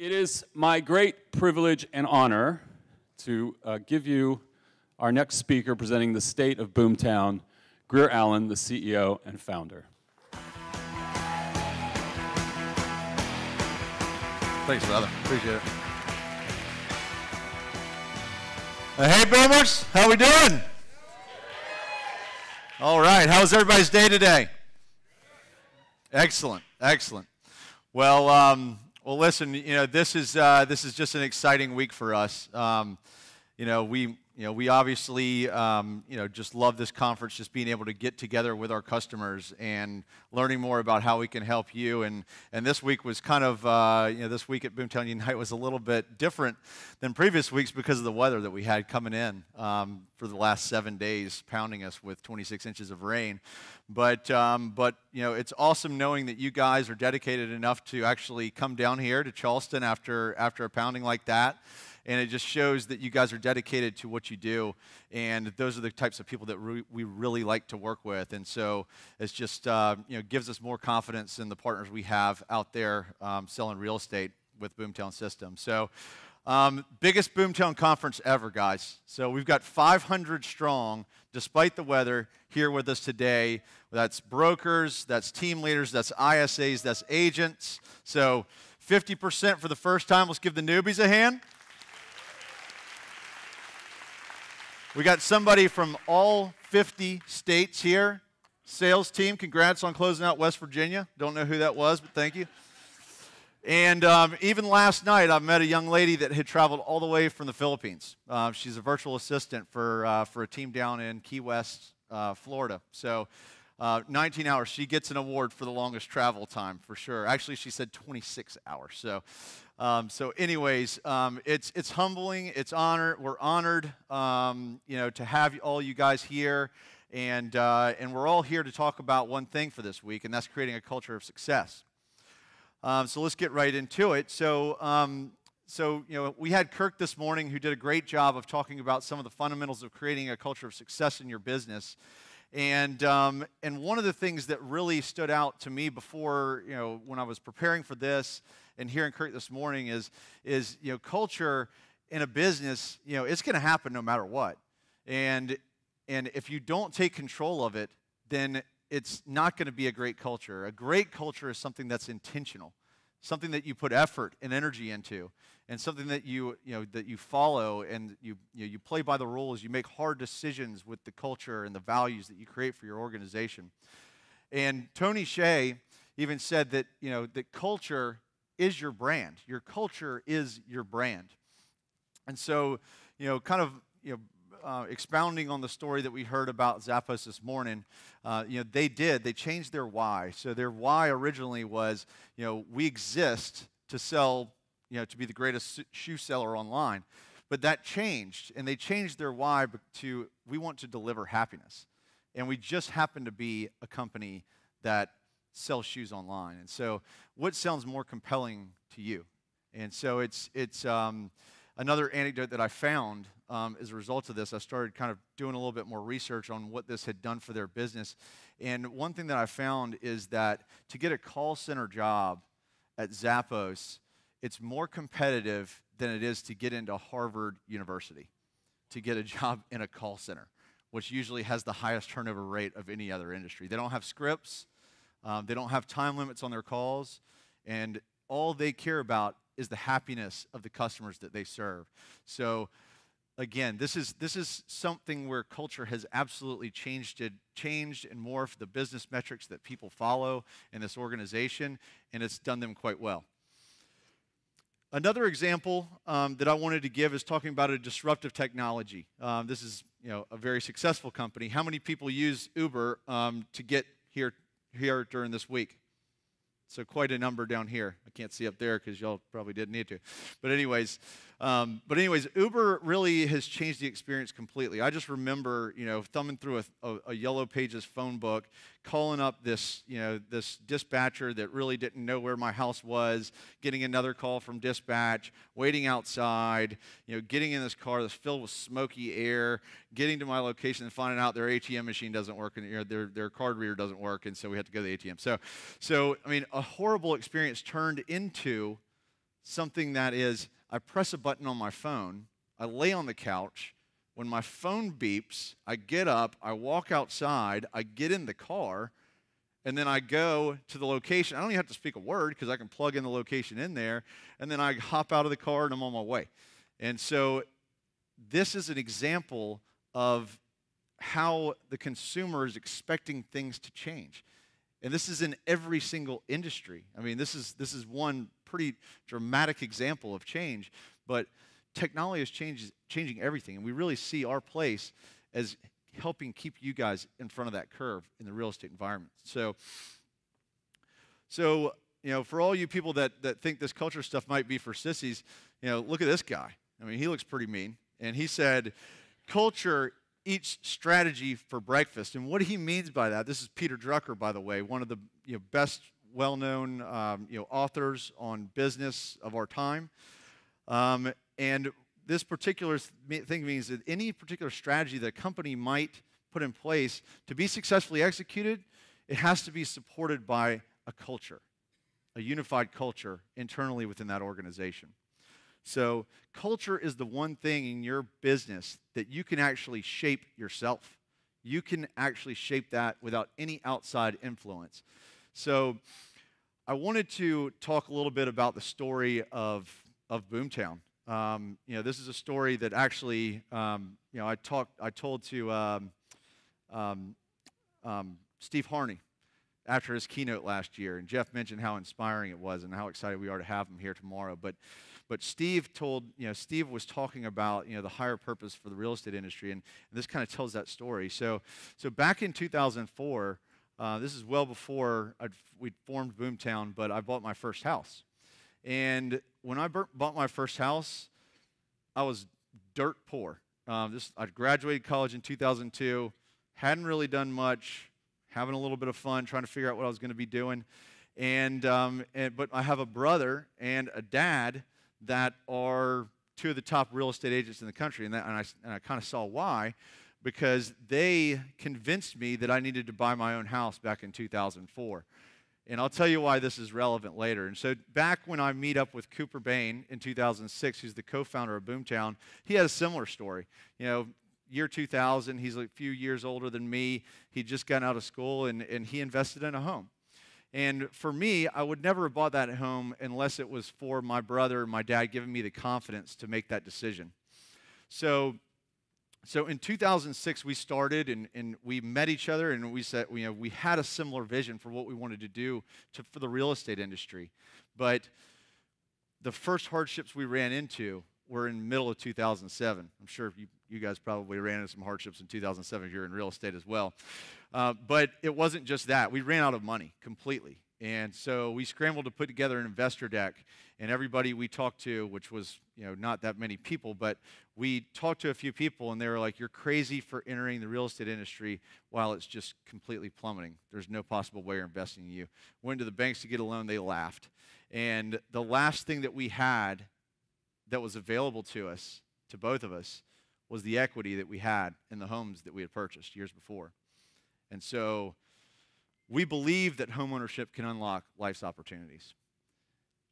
It is my great privilege and honor to give you our next speaker presenting the state of BoomTown, Grier Allen, the CEO and founder. Thanks, brother. Appreciate it. Hey, Boomers. How we doing? All right. How's everybody's day today? Excellent. Excellent. Well, well, listen. This is just an exciting week for us. We obviously just love this conference, just being able to get together with our customers and learning more about how we can help you. And this week was kind of this week at BoomTown Unite was a little bit different than previous weeks because of the weather that we had coming in for the last 7 days, pounding us with 26 inches of rain. But it's awesome knowing that you guys are dedicated enough to actually come down here to Charleston after a pounding like that. And it just shows that you guys are dedicated to what you do, and those are the types of people that we really like to work with. And so it's just gives us more confidence in the partners we have out there selling real estate with BoomTown Systems. So biggest BoomTown conference ever, guys. So we've got 500 strong, despite the weather, here with us today. That's brokers, that's team leaders, that's ISAs, that's agents. So 50% for the first time. Let's give the newbies a hand. We got somebody from all 50 states here. Sales team, congrats on closing out West Virginia. Don't know who that was, but thank you. And even last night, I met a young lady that had traveled all the way from the Philippines. She's a virtual assistant for a team down in Key West, Florida. So 19 hours. She gets an award for the longest travel time, for sure. Actually, she said 26 hours. So anyways, it's humbling. It's honor. We're honored, to have all you guys here, and we're all here to talk about one thing for this week, and that's creating a culture of success. So let's get right into it. So we had Kirk this morning, who did a great job of talking about some of the fundamentals of creating a culture of success in your business. And one of the things that really stood out to me before, when I was preparing for this and hearing Kurt this morning is culture in a business, it's going to happen no matter what. And if you don't take control of it, then it's not going to be a great culture. A great culture is something that's intentional, something that you put effort and energy into, and something that you follow, and you play by the rules. You make hard decisions with the culture and the values that you create for your organization. And Tony Hsieh even said that that culture is your brand. Your culture is your brand. And so expounding on the story that we heard about Zappos this morning, they changed their why. So their why originally was, we exist to sell, to be the greatest shoe seller online. But that changed, and they changed their why to, we want to deliver happiness. And we just happen to be a company that sells shoes online. And so what sounds more compelling to you? And so it's another anecdote that I found as a result of this. I started kind of doing a little bit more research on what this had done for their business. And one thing that I found is that to get a call center job at Zappos, it's more competitive than it is to get into Harvard University, to get a job in a call center, which usually has the highest turnover rate of any other industry. They don't have scripts. They don't have time limits on their calls. And all they care about is the happiness of the customers that they serve. So again, this is something where culture has absolutely changed and morphed the business metrics that people follow in this organization, and it's done them quite well. Another example that I wanted to give is talking about a disruptive technology. This is a very successful company. How many people use Uber to get here during this week? So quite a number down here. I can't see up there because y'all probably didn't need to. But anyways, Uber really has changed the experience completely. I just remember, thumbing through a Yellow Pages phone book, calling up this dispatcher that really didn't know where my house was, getting another call from dispatch, waiting outside, getting in this car that's filled with smoky air, getting to my location and finding out their ATM machine doesn't work and their card reader doesn't work, and so we had to go to the ATM. So I mean, a horrible experience turned into something that is, I press a button on my phone, I lay on the couch, when my phone beeps, I get up, I walk outside, I get in the car, and then I go to the location. I don't even have to speak a word because I can plug in the location in there, and then I hop out of the car and I'm on my way. And so this is an example of how the consumer is expecting things to change. And this is in every single industry. I mean, this is one pretty dramatic example of change, but technology is changing everything, and we really see our place as helping keep you guys in front of that curve in the real estate environment. So for all you people that think this culture stuff might be for sissies, look at this guy. I mean, he looks pretty mean, and he said, culture eats strategy for breakfast. And what he means by that, this is Peter Drucker, by the way, one of the best well-known authors on business of our time. And this particular thing means that any particular strategy that a company might put in place to be successfully executed, it has to be supported by a culture, a unified culture internally within that organization. So culture is the one thing in your business that you can actually shape yourself. You can actually shape that without any outside influence. So I wanted to talk a little bit about the story of BoomTown. This is a story that actually, I told to Steve Harney after his keynote last year, and Jeff mentioned how inspiring it was and how excited we are to have him here tomorrow. But Steve was talking about, the higher purpose for the real estate industry, and this kind of tells that story. So back in 2004, this is well before we'd formed BoomTown, but I bought my first house. And when I bought my first house, I was dirt poor. I graduated college in 2002, hadn't really done much, having a little bit of fun, trying to figure out what I was going to be doing. But I have a brother and a dad that are two of the top real estate agents in the country, and I kind of saw why, because they convinced me that I needed to buy my own house back in 2004. And I'll tell you why this is relevant later. And so back when I meet up with Cooper Bain in 2006, who's the co-founder of BoomTown, he had a similar story. Year 2000, he's a few years older than me. He'd just gotten out of school, and he invested in a home. And for me, I would never have bought that home unless it was for my brother and my dad giving me the confidence to make that decision. So in 2006, we started, and we met each other, and we said, we had a similar vision for what we wanted to do for the real estate industry. But the first hardships we ran into were in the middle of 2007. I'm sure you guys probably ran into some hardships in 2007 if you're in real estate as well. But it wasn't just that. We ran out of money completely. And so we scrambled to put together an investor deck, and everybody we talked to, which was not that many people, but we talked to a few people, and they were like, "You're crazy for entering the real estate industry while it's just completely plummeting. There's no possible way you're investing in you." Went to the banks to get a loan, they laughed. And the last thing that we had that was available to us, to both of us, was the equity that we had in the homes that we had purchased years before. And so we believe that homeownership can unlock life's opportunities,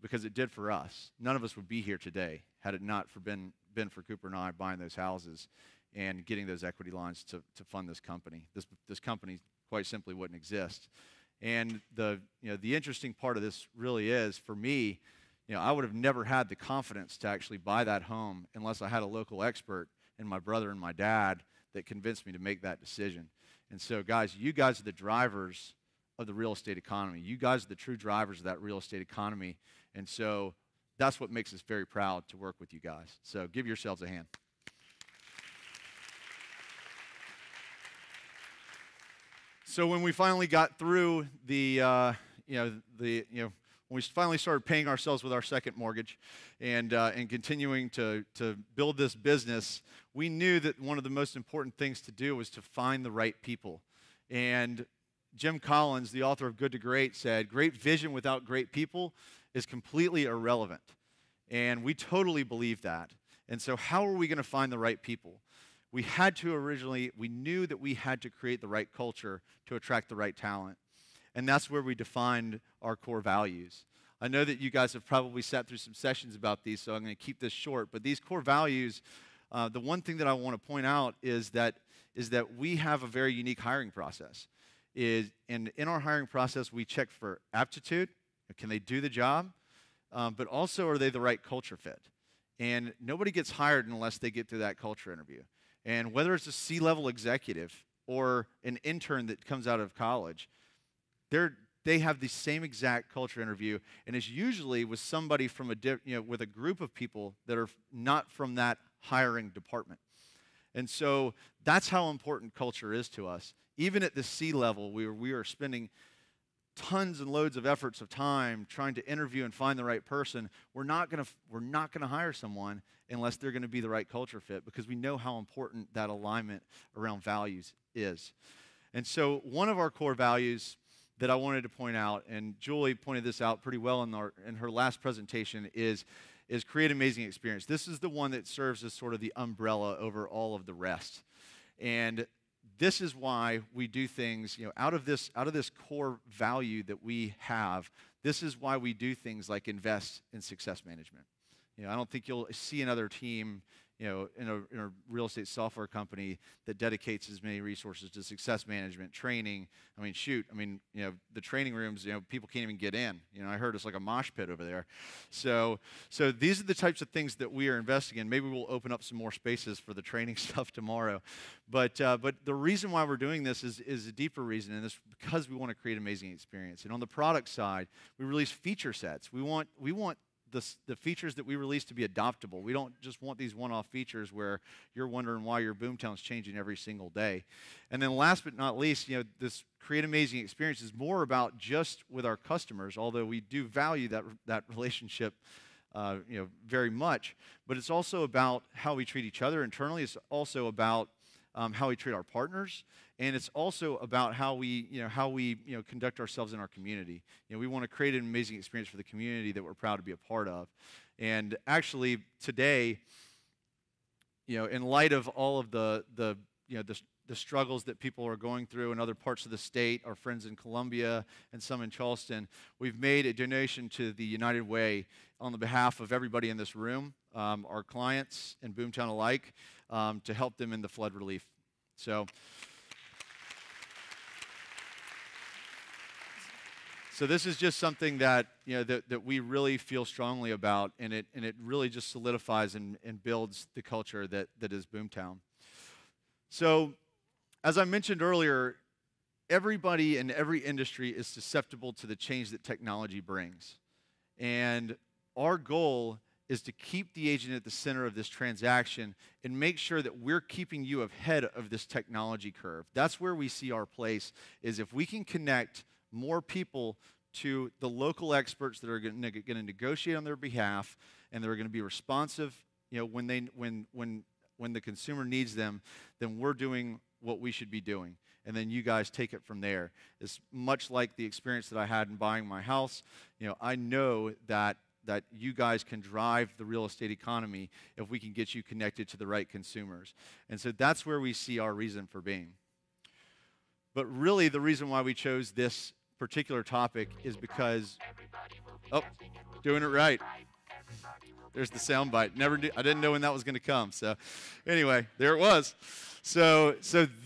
because it did for us. None of us would be here today had it not been for Cooper and I buying those houses and getting those equity lines to fund this company. This company quite simply wouldn't exist. And the interesting part of this really is, for me, I would have never had the confidence to actually buy that home unless I had a local expert and my brother and my dad that convinced me to make that decision. And so, guys, you guys are the drivers of the real estate economy. You guys are the true drivers of that real estate economy. And so that's what makes us very proud to work with you guys. So give yourselves a hand. So when we finally got through when we finally started paying ourselves with our second mortgage and continuing to build this business, we knew that one of the most important things to do was to find the right people. And Jim Collins, the author of Good to Great, said, "Great vision without great people is completely irrelevant." And we totally believe that. And so how are we going to find the right people? We knew that we had to create the right culture to attract the right talent. And that's where we defined our core values. I know that you guys have probably sat through some sessions about these, so I'm going to keep this short. But these core values, the one thing that I want to point out is that we have a very unique hiring process. And in our hiring process, we check for aptitude. Can they do the job? But also, are they the right culture fit? And nobody gets hired unless they get through that culture interview. And whether it's a C-level executive or an intern that comes out of college, they have the same exact culture interview, and it's usually with somebody from with a group of people that are not from that hiring department. And so that's how important culture is to us. Even at the C level, we are spending tons and loads of efforts of time trying to interview and find the right person. We're not going to hire someone unless they're going to be the right culture fit, because we know how important that alignment around values is. And so one of our core values that I wanted to point out, and Julie pointed this out pretty well in her last presentation, is create amazing experience. This is the one that serves as sort of the umbrella over all of the rest. And this is why we do things, out of this core value that we have. This is why we do things like invest in success management. I don't think you'll see another team, in a real estate software company that dedicates as many resources to success management, training. The training rooms, people can't even get in. I heard it's like a mosh pit over there. So these are the types of things that we are investing in. Maybe we'll open up some more spaces for the training stuff tomorrow. But the reason why we're doing this is a deeper reason, and it's because we want to create an amazing experience. And on the product side, we release feature sets. We want the features that we release to be adoptable. We don't just want these one-off features where you're wondering why your BoomTown's changing every single day. And then last but not least, this create amazing experience is more about just with our customers, although we do value that relationship very much. But it's also about how we treat each other internally. It's also about how we treat our partners, and it's also about how we conduct ourselves in our community. We want to create an amazing experience for the community that we're proud to be a part of. And actually, today, in light of all of the struggles that people are going through in other parts of the state, our friends in Columbia and some in Charleston, we've made a donation to the United Way on the behalf of everybody in this room, our clients and BoomTown alike, to help them in the flood relief. So this is just something that that we really feel strongly about, and it really just solidifies and builds the culture that is BoomTown. So, as I mentioned earlier, everybody in every industry is susceptible to the change that technology brings, and our goal is to keep the agent at the center of this transaction and make sure that we're keeping you ahead of this technology curve. That's where we see our place, is if we can connect more people to the local experts that are going to negotiate on their behalf, and they're going to be responsive, when the consumer needs them, then we're doing what we should be doing. And then you guys take it from there. It's much like the experience that I had in buying my house. I know that you guys can drive the real estate economy if we can get you connected to the right consumers. And so that's where we see our reason for being. But really, the reason why we chose this particular topic is because, doing it right. There's the sound bite. I didn't know when that was going to come. So anyway, there it was. So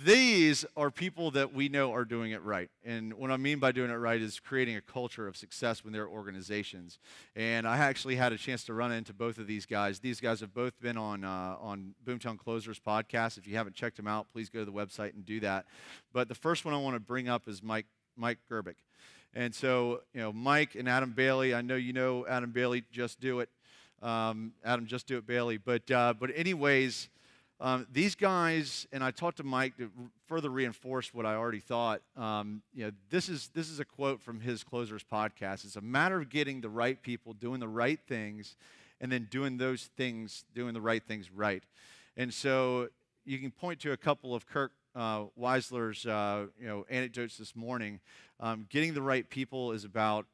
these are people that we know are doing it right. And what I mean by doing it right is creating a culture of success within their organizations. And I actually had a chance to run into both of these guys. These guys have both been on BoomTown Closers podcast. If you haven't checked them out, please go to the website and do that. But the first one I want to bring up is Mike Gerbic. And so, Mike and Adam Bailey, I know you know Adam Bailey, Just Do It. Adam, Just Do It Bailey. But anyways, these guys, and I talked to Mike to further reinforce what I already thought. This is a quote from his Closers podcast. It's a matter of getting the right people, doing the right things, and then doing the right things right. And so you can point to a couple of Kirk Weisler's anecdotes this morning. Getting the right people is about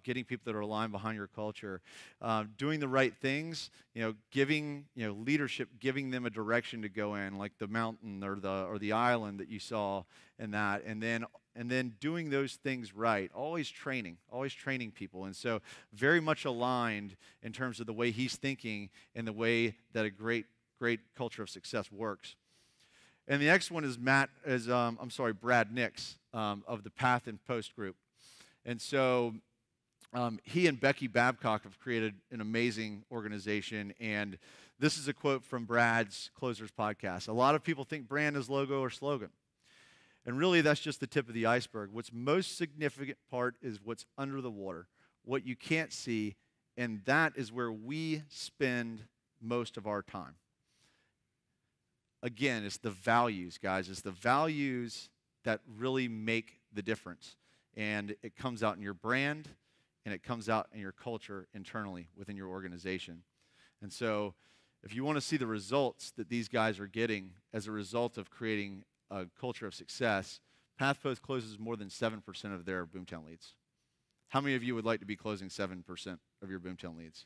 getting people that are aligned behind your culture, doing the right things. Giving leadership, giving them a direction to go in, like the mountain or the island that you saw in that, and then doing those things right. Always training people, and so very much aligned in terms of the way he's thinking and the way that a great culture of success works. And the next one is Brad Nix of the Path and Post group. And so he and Becky Babcock have created an amazing organization. And this is a quote from Brad's Closers podcast. A lot of people think brand is logo or slogan. And really, that's just the tip of the iceberg. What's most significant part is what's under the water, what you can't see, and that is where we spend most of our time. Again, it's the values, guys. It's the values that really make the difference. And it comes out in your brand, and it comes out in your culture internally within your organization. And so if you want to see the results that these guys are getting as a result of creating a culture of success, PathPost closes more than 7% of their BoomTown leads. How many of you would like to be closing 7% of your BoomTown leads?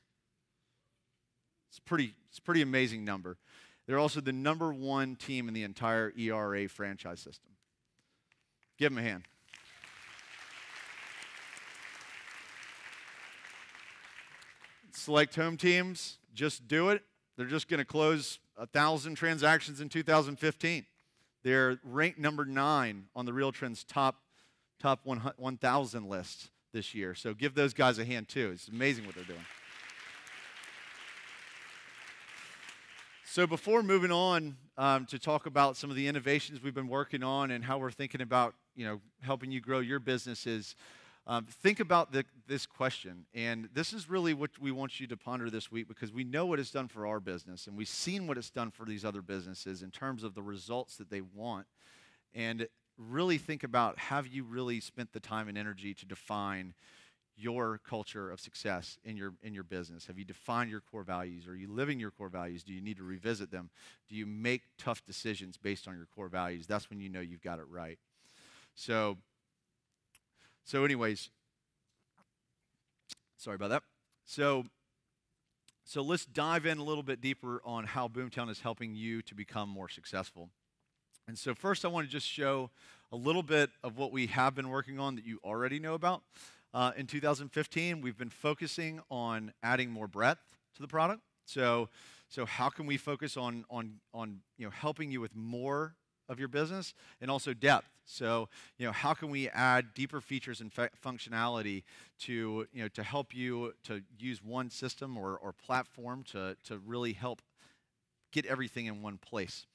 It's a pretty amazing number. They're also the #1 team in the entire ERA franchise system. Give them a hand. Select home teams, just do it. They're just going to close 1,000 transactions in 2015. They're ranked #9 on the RealTrends top 1,000 list this year. So give those guys a hand too. It's amazing what they're doing. So before moving on to talk about some of the innovations we've been working on and how we're thinking about helping you grow your businesses, think about this question. And this is really what we want you to ponder this week, because we know what it's done for our business, and we've seen what it's done for these other businesses in terms of the results that they want. And really think about, have you really spent the time and energy to define your culture of success in your business? Have you defined your core values? Are you living your core values? Do you need to revisit them? Do you make tough decisions based on your core values? That's when you know you've got it right. So anyways, sorry about that. So let's dive in a little bit deeper on how BoomTown is helping you to become more successful. And so first, I want to just show a little bit of what we have been working on that you already know about. In 2015, we've been focusing on adding more breadth to the product. So how can we focus on helping you with more of your business, and also depth? So how can we add deeper features and functionality to help you to use one system or platform to really help get everything in one place?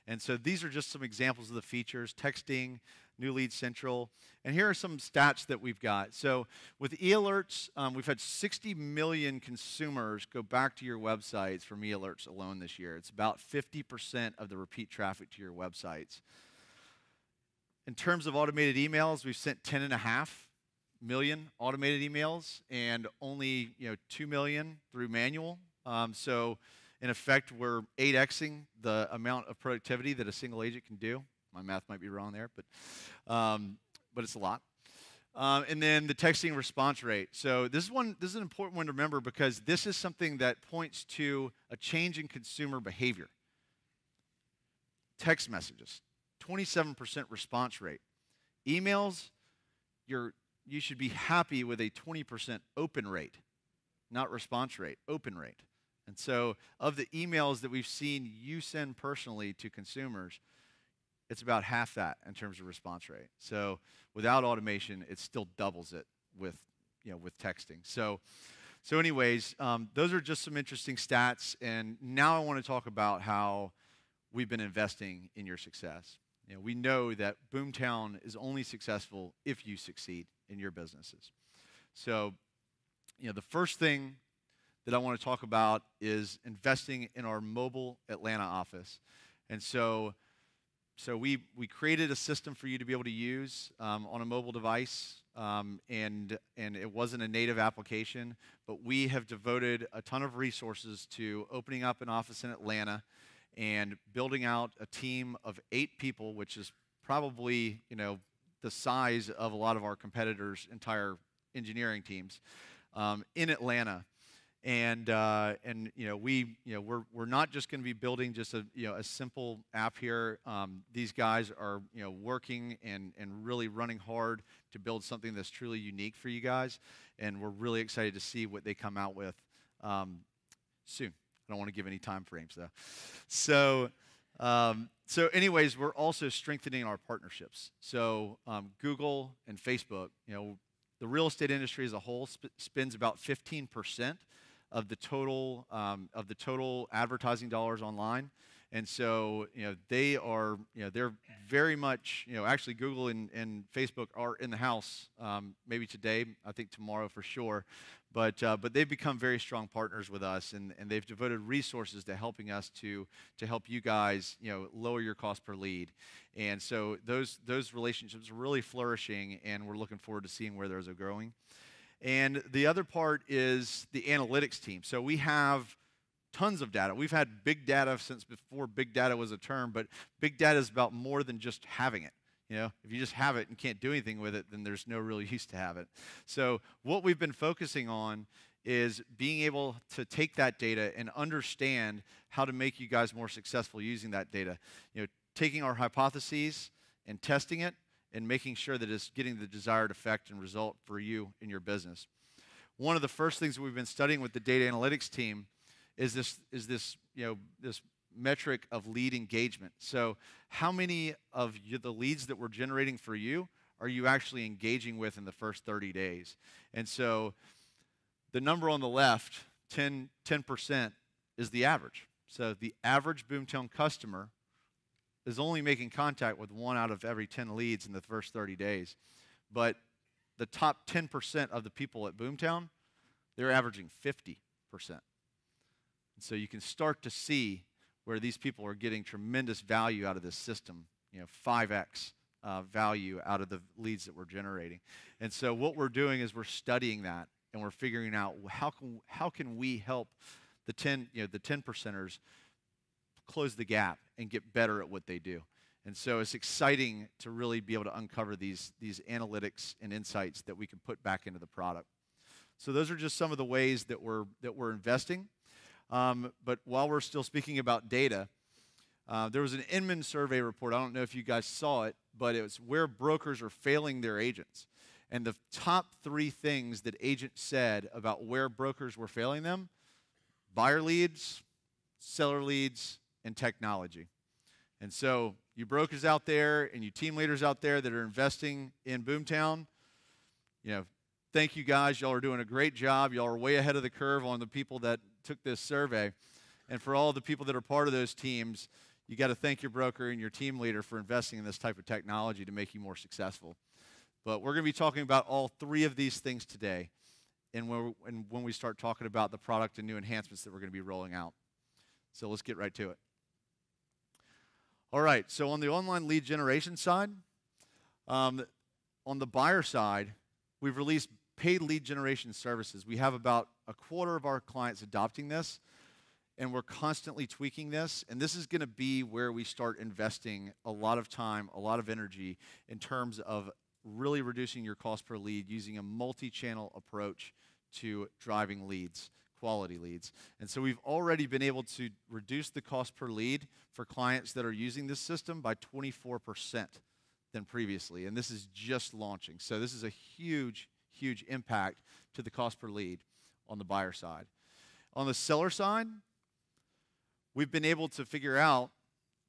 And so these are just some examples of the features: texting, New Lead Central. And here are some stats that we've got. So with e-alerts, we've had 60 million consumers go back to your websites from e-alerts alone this year. It's about 50% of the repeat traffic to your websites. In terms of automated emails, we've sent 10.5 million automated emails, and only 2 million through manual. So in effect, we're 8xing the amount of productivity that a single agent can do. My math might be wrong there, but it's a lot. And then the texting response rate. So this is an important one to remember, because this is something that points to a change in consumer behavior. Text messages, 27% response rate. Emails, you should be happy with a 20% open rate, not response rate, open rate. And so of the emails that we've seen you send personally to consumers, it's about half that in terms of response rate. So without automation, it still doubles it with texting. So anyways, those are just some interesting stats. And now I want to talk about how we've been investing in your success. We know that BoomTown is only successful if you succeed in your businesses. So the first thing that I want to talk about is investing in our mobile Atlanta office. And so we created a system for you to be able to use on a mobile device, and it wasn't a native application, but we have devoted a ton of resources to opening up an office in Atlanta and building out a team of 8 people, which is probably, the size of a lot of our competitors' entire engineering teams, in Atlanta. And we're not just going to be building just a simple app here. These guys are working and really running hard to build something that's truly unique for you guys, and we're really excited to see what they come out with soon. I don't want to give any time frames though. So anyways, we're also strengthening our partnerships. So Google and Facebook, the real estate industry as a whole spends about 15% of the total advertising dollars online, and so they are they're very much actually Google and Facebook are in the house maybe today, I think tomorrow for sure, but they've become very strong partners with us, and they've devoted resources to helping us to help you guys lower your cost per lead, and so those relationships are really flourishing, and we're looking forward to seeing where those are growing. And the other part is the analytics team. So we have tons of data. We've had big data since before big data was a term, but big data is about more than just having it. If you just have it and can't do anything with it, then there's no real use to have it. So what we've been focusing on is being able to take that data and understand how to make you guys more successful using that data. Taking our hypotheses and testing it, and making sure that it's getting the desired effect and result for you in your business. One of the first things we've been studying with the data analytics team is this metric of lead engagement. So how many of the leads that we're generating for you are you actually engaging with in the first 30 days? And so the number on the left, 10%, is the average. So the average BoomTown customer is only making contact with 1 out of every 10 leads in the first 30 days. But the top 10% of the people at BoomTown, they're averaging 50%. And so you can start to see where these people are getting tremendous value out of this system, 5x value out of the leads that we're generating. And so what we're doing is we're studying that, and we're figuring out how can we help the 10%ers close the gap and get better at what they do. And so it's exciting to really be able to uncover these analytics and insights that we can put back into the product. So those are just some of the ways that we're investing. But while we're still speaking about data, there was an Inman survey report. I don't know if you guys saw it, but it was where brokers are failing their agents. And the top 3 things that agents said about where brokers were failing them: buyer leads, seller leads, and technology. And so you brokers out there and you team leaders out there that are investing in BoomTown, thank you guys. Y'all are doing a great job. Y'all are way ahead of the curve on the people that took this survey. And for all the people that are part of those teams, you got to thank your broker and your team leader for investing in this type of technology to make you more successful. But we're going to be talking about all 3 of these things today, and when we start talking about the product and new enhancements that we're going to be rolling out. So let's get right to it. All right, so on the online lead generation side, on the buyer side, we've released paid lead generation services. We have about a quarter of our clients adopting this, and we're constantly tweaking this, and this is going to be where we start investing a lot of time, a lot of energy in terms of really reducing your cost per lead using a multi-channel approach to driving leads, quality leads. And so we've already been able to reduce the cost per lead for clients that are using this system by 24% than previously, and this is just launching. So this is a huge, huge impact to the cost per lead on the buyer side. On the seller side, we've been able to figure out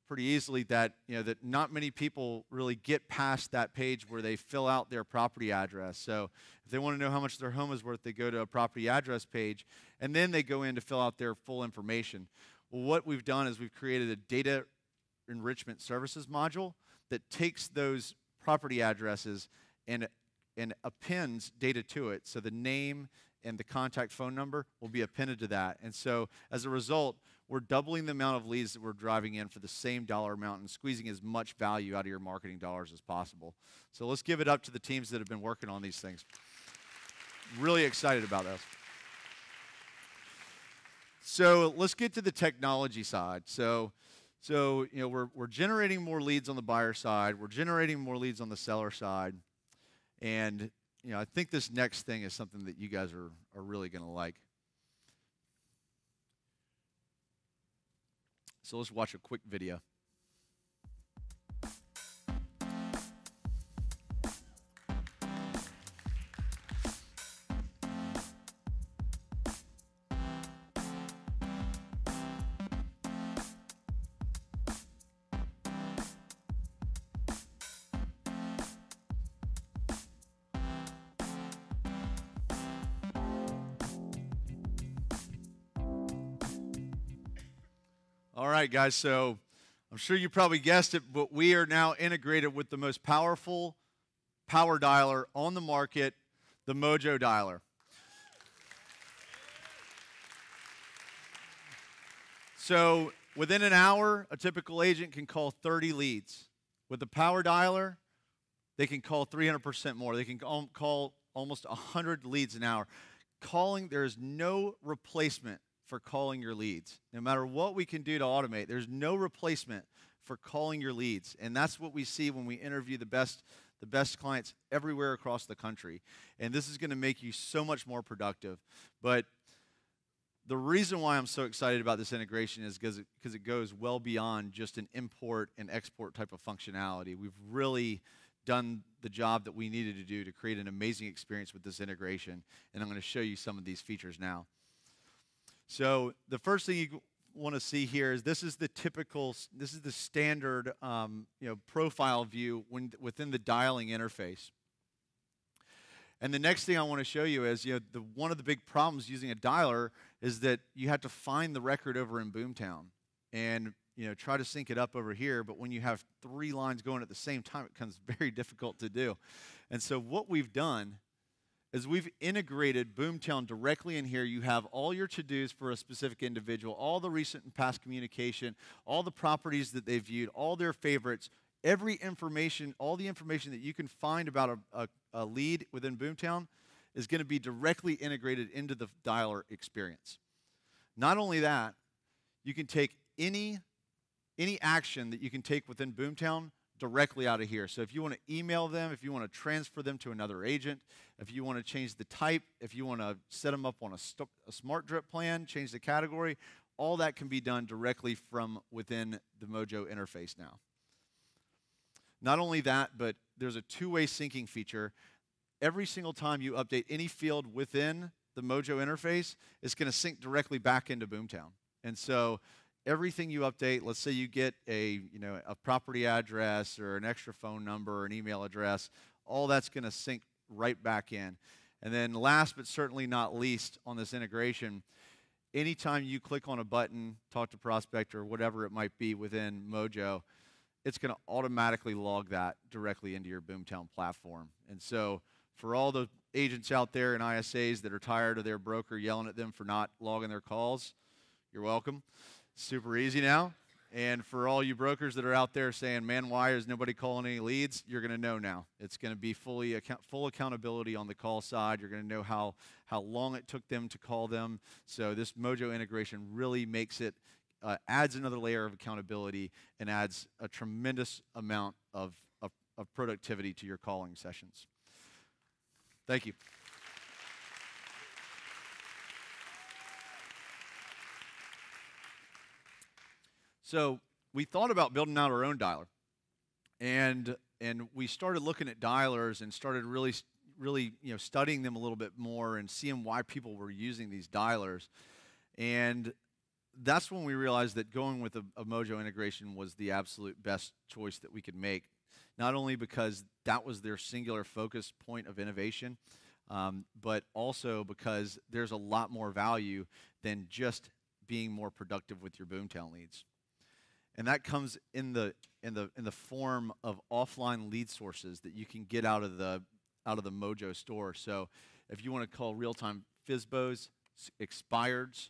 pretty easily that that not many people really get past that page where they fill out their property address. So if they want to know how much their home is worth, they go to a property address page, and then they go in to fill out their full information. Well, what we've done is we've created a data enrichment services module that takes those property addresses and appends data to it. So the name and the contact phone number will be appended to that. And so as a result, we're doubling the amount of leads that we're driving in for the same dollar amount and squeezing as much value out of your marketing dollars as possible. So let's give it up to the teams that have been working on these things. Really excited about this. So let's get to the technology side. So you know, we're generating more leads on the buyer side. We're generating more leads on the seller side. And you know, I think this next thing is something that you guys are really going to like. So let's watch a quick video. All right, guys, so I'm sure you probably guessed it, but we are now integrated with the most powerful power dialer on the market, the Mojo Dialer. So within an hour, a typical agent can call 30 leads. With the power dialer, they can call 300% more. They can call almost 100 leads an hour. There is no replacement for calling your leads. No matter what we can do to automate, there's no replacement for calling your leads. And that's what we see when we interview the best clients everywhere across the country. And this is going to make you so much more productive. But the reason why I'm so excited about this integration is because it goes well beyond just an import and export type of functionality. We've really done the job that we needed to do to create an amazing experience with this integration. And I'm going to show you some of these features now. So the first thing you want to see here is this is the standard profile view within the dialing interface. And the next thing I want to show you is one of the big problems using a dialer is that you have to find the record over in BoomTown and try to sync it up over here. But when you have 3 lines going at the same time, it becomes very difficult to do. And so what we've done is we've integrated BoomTown directly in here. You have all your to-dos for a specific individual, all the recent and past communication, all the properties that they've viewed, all their favorites, every information, all the information that you can find about a lead within BoomTown is going to be directly integrated into the dialer experience. Not only that, you can take any action that you can take within BoomTown directly out of here. So if you want to email them, if you want to transfer them to another agent, if you want to change the type, if you want to set them up on a smart drip plan, change the category, all that can be done directly from within the Mojo interface now. Not only that, but there's a 2-way syncing feature. Every single time you update any field within the Mojo interface, it's going to sync directly back into BoomTown. And so everything you update, let's say you get a property address or an extra phone number or an email address, all that's going to sync right back in. And then last but certainly not least on this integration, anytime you click on a button, talk to prospect or whatever it might be within Mojo, it's going to automatically log that directly into your BoomTown platform. And so for all the agents out there and ISAs that are tired of their broker yelling at them for not logging their calls, you're welcome. Super easy now. And for all you brokers that are out there saying, man, why is nobody calling any leads? You're going to know now. It's going to be full accountability on the call side. You're going to know how long it took them to call them. So this Mojo integration really makes it, adds another layer of accountability and adds a tremendous amount of productivity to your calling sessions. Thank you. So we thought about building out our own dialer, and we started looking at dialers and started really studying them a little bit more and seeing why people were using these dialers, and that's when we realized that going with a Mojo integration was the absolute best choice that we could make. Not only because that was their singular focus point of innovation, but also because there's a lot more value than just being more productive with your BoomTown leads. And that comes in the form of offline lead sources that you can get out of the Mojo store. So if you want to call real-time FSBOs, expireds,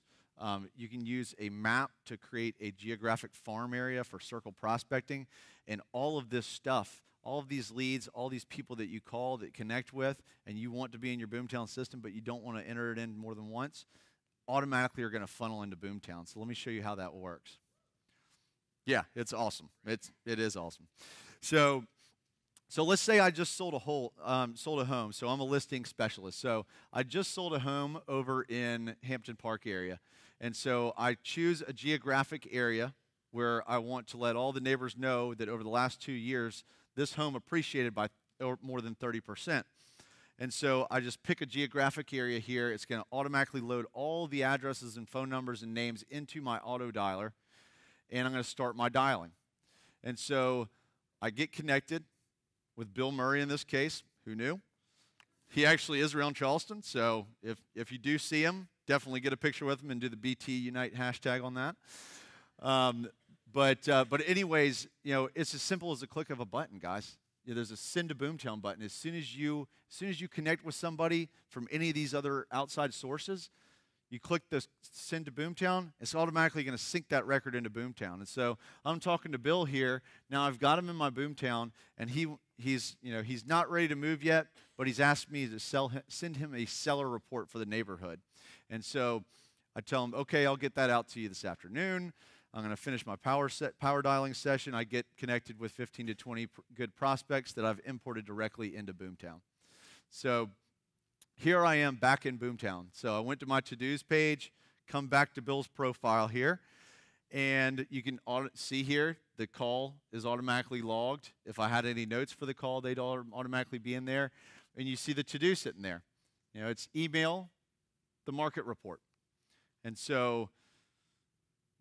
you can use a map to create a geographic farm area for circle prospecting. And all of this stuff, all of these leads, all these people that you call that connect with and you want to be in your BoomTown system but you don't want to enter it in more than once, automatically are going to funnel into BoomTown. So let me show you how that works. Yeah, it's awesome. It is awesome. So let's say I just sold a home. So I'm a listing specialist. So I just sold a home over in Hampton Park area. And so I choose a geographic area where I want to let all the neighbors know that over the last 2 years, this home appreciated by more than 30%. And so I just pick a geographic area here. It's going to automatically load all the addresses and phone numbers and names into my auto dialer. And I'm going to start my dialing. And so I get connected with Bill Murray in this case. Who knew? He actually is around Charleston. So if you do see him, definitely get a picture with him and do the BT Unite hashtag on that. But anyways, it's as simple as a click of a button, guys. There's a send to BoomTown button. As soon as you connect with somebody from any of these other outside sources, you click the send to BoomTown, it's automatically going to sync that record into BoomTown. And so I'm talking to Bill here. Now I've got him in my BoomTown, and he's not ready to move yet, but he's asked me to send him a seller report for the neighborhood. And so I tell him, okay, I'll get that out to you this afternoon. I'm going to finish my power dialing session. I get connected with 15 to 20 good prospects that I've imported directly into BoomTown. So here I am back in BoomTown. So I went to my to-dos page, come back to Bill's profile here, and you can see here the call is automatically logged. If I had any notes for the call, they'd automatically be in there. And you see the to-do sitting there. It's email the market report. And so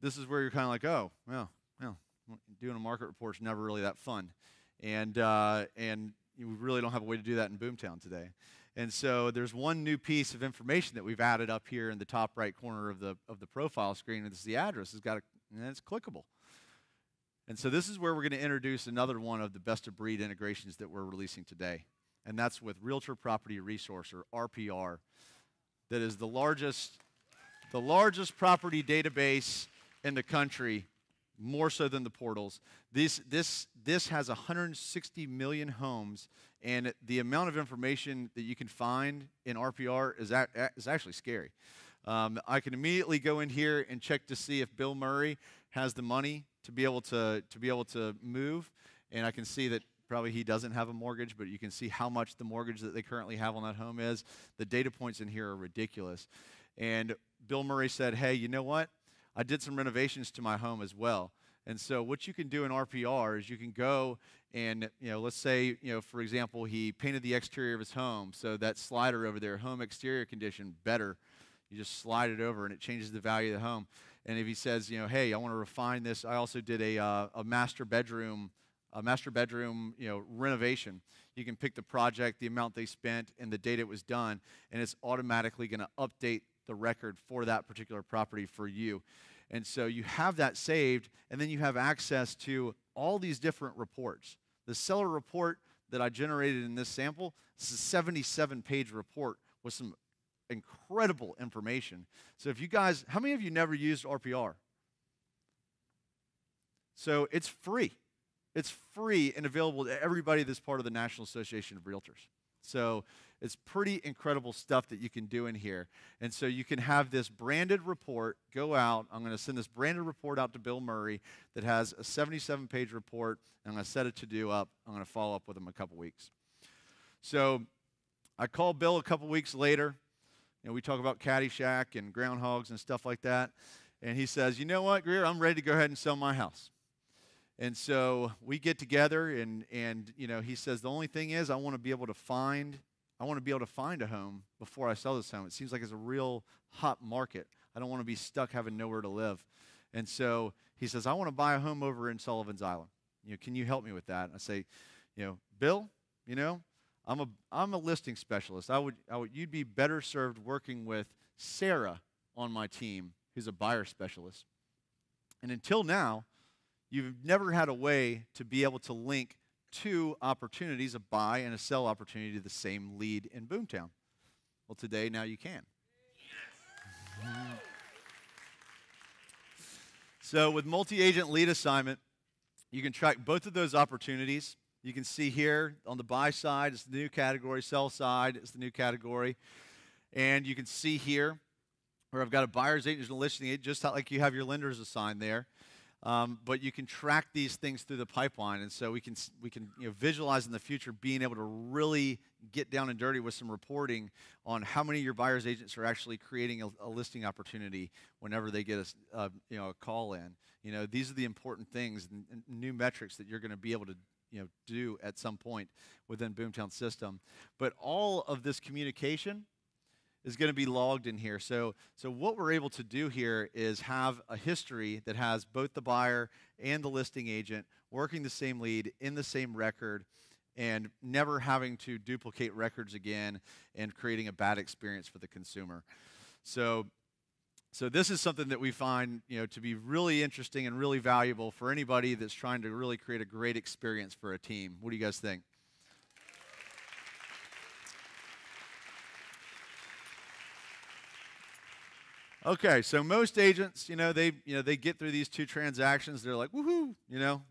this is where you're kind of like, oh, well, doing a market report is never really that fun. And we really don't have a way to do that in BoomTown today. And so there's one new piece of information that we've added up here in the top right corner of the profile screen, and this is the address. And it's clickable. And so this is where we're going to introduce another one of the best-of-breed integrations that we're releasing today, and that's with Realtor Property Resource, or RPR, that is the largest property database in the country, more so than the portals. This has 160 million homes, and the amount of information that you can find in RPR is actually scary. I can immediately go in here and check to see if Bill Murray has the money to be able to move, and I can see that probably he doesn't have a mortgage, but you can see how much the mortgage that they currently have on that home is. The data points in here are ridiculous. And Bill Murray said, hey, you know what? I did some renovations to my home as well. And so what you can do in RPR is you can go and, let's say, for example, he painted the exterior of his home. So that slider over there, home exterior condition, better. You just slide it over and it changes the value of the home. And if he says, hey, I want to refine this. I also did a master bedroom renovation. You can pick the project, the amount they spent, and the date it was done, and it's automatically going to update the record for that particular property for you. And so you have that saved, and then you have access to all these different reports. The seller report that I generated in this sample, this is a 77-page report with some incredible information. So if you guys, how many of you never used RPR? So it's free. It's free and available to everybody that's part of the National Association of Realtors. So it's pretty incredible stuff that you can do in here. And so you can have this branded report go out. I'm going to send this branded report out to Bill Murray that has a 77-page report, and I'm going to set a to-do up. I'm going to follow up with him in a couple weeks. So I call Bill a couple weeks later. We talk about Caddyshack and groundhogs and stuff like that. And he says, you know what, Grier, I'm ready to go ahead and sell my house. And so we get together, and he says, the only thing is I want to be able to find a home before I sell this home. It seems like it's a real hot market. I don't want to be stuck having nowhere to live. And so he says, I want to buy a home over in Sullivan's Island. Can you help me with that? And I say, Bill, I'm a listing specialist. You'd be better served working with Sarah on my team, who's a buyer specialist. And until now, you've never had a way to be able to link two opportunities, a buy and a sell opportunity, to the same lead in BoomTown. Well, today, now you can. Yes. So with multi-agent lead assignment, you can track both of those opportunities. You can see here on the buy side, it's the new category. Sell side is the new category. And you can see here where I've got a buyer's agent and a listing agent, just like you have your lenders assigned there. But you can track these things through the pipeline, and so we can visualize in the future being able to really get down and dirty with some reporting on how many of your buyer's agents are actually creating a listing opportunity whenever they get a call in. These are the important things and new metrics that you're going to be able to do at some point within BoomTown system. But all of this communication is going to be logged in here. So what we're able to do here is have a history that has both the buyer and the listing agent working the same lead in the same record and never having to duplicate records again and creating a bad experience for the consumer. So this is something that we find to be really interesting and really valuable for anybody that's trying to really create a great experience for a team. What do you guys think? Okay, so most agents, they get through these 2 transactions. They're like, woohoo,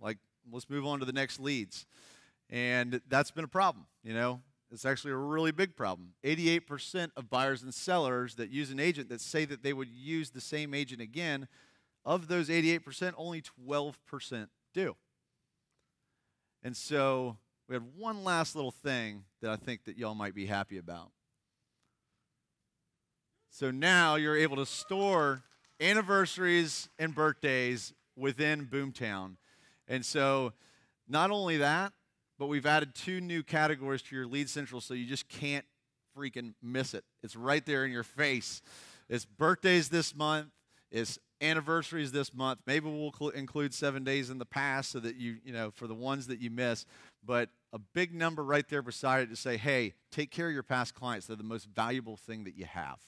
like let's move on to the next leads, and that's been a problem. It's actually a really big problem. 88% of buyers and sellers that use an agent that say that they would use the same agent again, of those 88%, only 12% do. And so we have one last little thing that I think that y'all might be happy about. So now you're able to store anniversaries and birthdays within BoomTown. And so not only that, but we've added 2 new categories to your Lead Central so you just can't freaking miss it. It's right there in your face. It's birthdays this month. It's anniversaries this month. Maybe we'll include 7 days in the past so that for the ones that you miss. But a big number right there beside it to say, hey, take care of your past clients. They're the most valuable thing that you have,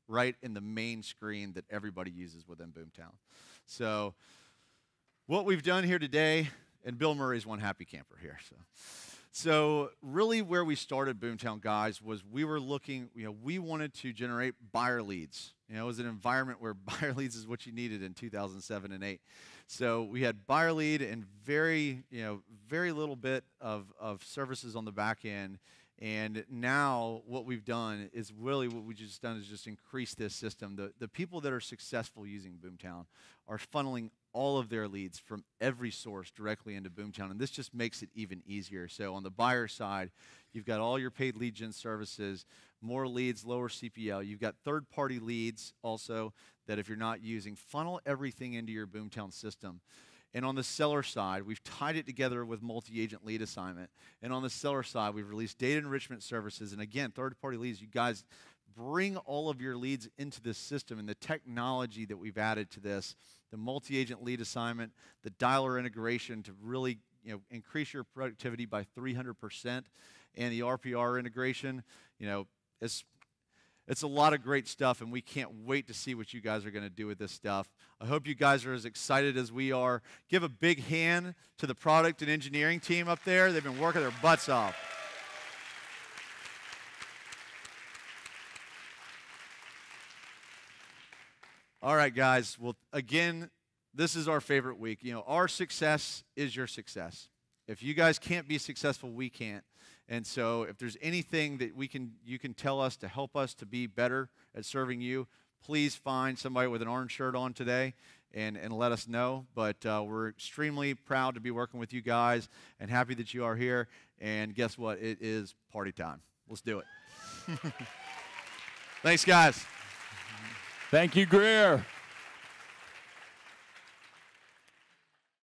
right in the main screen that everybody uses within BoomTown. So what we've done here today, and Bill Murray's one happy camper here. So really where we started BoomTown, guys, was we were looking, we wanted to generate buyer leads. It was an environment where buyer leads is what you needed in 2007 and 8. So we had buyer lead and very little bit of services on the back end. And now what we've done is really what we've just done is just increase this system. The people that are successful using BoomTown are funneling all of their leads from every source directly into BoomTown, and this just makes it even easier. So on the buyer side, you've got all your paid lead gen services, more leads, lower CPL. You've got third-party leads also that if you're not using, funnel everything into your BoomTown system. And on the seller side, we've tied it together with multi-agent lead assignment. And on the seller side, we've released data enrichment services. And again, third-party leads, you guys bring all of your leads into this system and the technology that we've added to this, the multi-agent lead assignment, the dialer integration to really increase your productivity by 300%, and the RPR integration. It's a lot of great stuff, and we can't wait to see what you guys are going to do with this stuff. I hope you guys are as excited as we are. Give a big hand to the product and engineering team up there. They've been working their butts off. All right, guys. Well, again, this is our favorite week. Our success is your success. If you guys can't be successful, we can't. And so if there's anything that you can tell us to help us to be better at serving you, please find somebody with an orange shirt on today and let us know. But we're extremely proud to be working with you guys and happy that you are here. And guess what? It is party time. Let's do it. Thanks, guys. Thank you, Grier.